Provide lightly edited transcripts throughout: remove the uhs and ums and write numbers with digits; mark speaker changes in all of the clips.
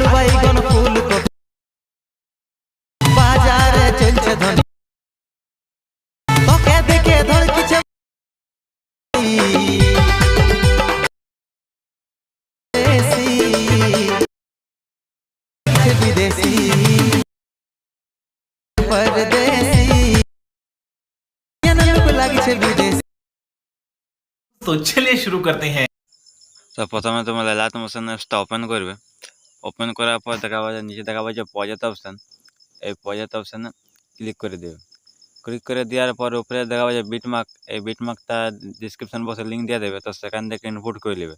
Speaker 1: আলু বাইগন ফুলকপি বাজারে চলছে ধনী তোকে দেখে ধরকিছে বিদেশি परदेसी লাগছে বিদেশি।
Speaker 2: तो चलिए शुरू करते हैं।
Speaker 3: তো প্রথমে তোমরা লাইট মোশন অ্যাপসটা ওপেন করবে। ওপেন করার পর দেখা পাবে নিচে দেখা পাবে প্রজেক্ট অপশান, এই প্রজেক্ট অপশানে ক্লিক করে দেবে। ক্লিক করে দেওয়ার পর উপরে দেখা পাবে বিটমার্ক, এই বিটমার্কটা ডিসক্রিপশন বক্সে লিঙ্ক দিয়ে দেবে, তো সেখান থেকে ইনপুট করে নেবে।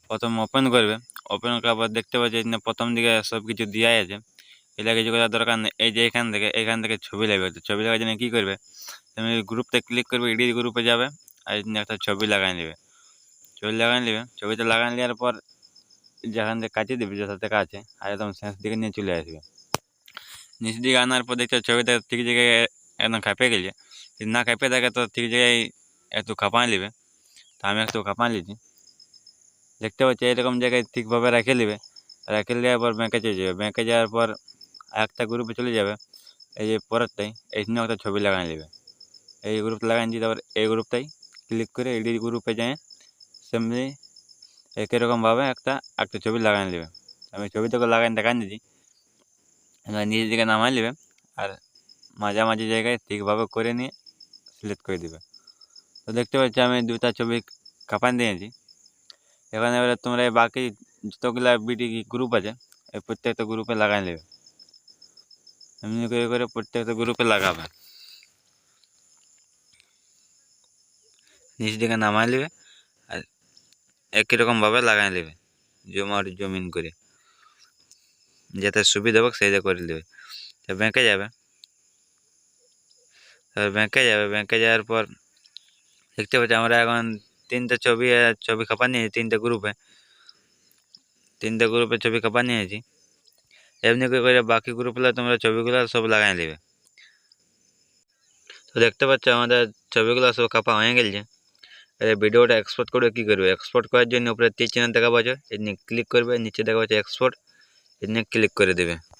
Speaker 3: প্রথম ওপেন করবে, ওপেন করার পর দেখতে পাচ্ছি প্রথম দিকে সব কিছু দেওয়াই আছে, এটা কিছু করার দরকার নেই। এই যে এখান থেকে ছবি লাগবে, তো ছবি লাগার জন্য কী করবে, তুমি গ্রুপতে ক্লিক করবে, এডিট গ্রুপে যাবে আর একটা ছবি লাগাই নেবে। ছবি লাগাই নেবে, ছবিটা লাগাই নেওয়ার পর যেখান থেকে কাটিয়ে দেবে, যেটা থেকে আছে আর একদম শেষ দিকে নিয়ে চলে আসবে। নিচ দিকে আনার পর দেখতে ছবিটা ঠিক জায়গায় একদম খাপে গেছে, যদি না খাপে থাকে তো ঠিক জায়গায় একটু খাপাই নেবে। তো আমি একটু খাপাই নিয়েছি, দেখতে পাচ্ছি এরকম জায়গায় ঠিকভাবে রেখে নেবে। রেখে নেওয়ার পর ব্যাংকে চলে যাবে, ব্যাংকে যাওয়ার পর একটা গ্রুপে চলে যাবে, এই যে পরেরটাই এই জন্য একটা ছবি লাগাই নেবে। এই গ্রুপটা লাগাই নিচ্ছি, তারপর এই গ্রুপটাই ক্লিক করে এডিট গ্রুপে যায় সেমনি একই রকমভাবে একটা ছবি লাগাই নেবে। আমি ছবিটাকে লাগাই দেখাই দিচ্ছি, নিজের দিকে নামাই নেবে আর মাঝামাঝি জায়গায় ঠিকভাবে করে নিয়ে সিলেক্ট করে দেবে। তো দেখতে পাচ্ছি আমি দুটা ছবি কাপান দিয়েছি। এখানে এবারে তোমরা বাকি যতগুলা বিডি গ্রুপ আছে এই প্রত্যেকটা গ্রুপে লাগাই নেবে, এমনি করে করে প্রত্যেকটা গ্রুপে লাগাবে। নিচ দিকে নামাই নেবে আর একই রকমভাবে লাগাই নেবে, জমিন করে যাতে সুবিধা হোক সেইটা করে নেবে। তো ব্যাংকে যাবে, ব্যাংকে যাওয়ার পর দেখতে পাচ্ছি আমরা এখন তিনটে ছবি খাপা নিয়েছি, তিনটে গ্রুপে ছবি খাপা নিয়েছি। এমনি করে বাকি গ্রুপগুলো তোমরা ছবিগুলো সব লাগাই নেবে। তো দেখতে পাচ্ছ আমাদের ছবিগুলো সব খাপা হয়ে গেছে। এই ভিডিওটা এক্সপোর্ট করবে, কী করবে, এক্সপোর্ট করার জন্য উপরে তীর চিহ্ন দেখা পাচ্ছ, এখানে ক্লিক করবে, নিচে দেখা পাচ্ছে এক্সপোর্ট, এখানে ক্লিক করে দেবে।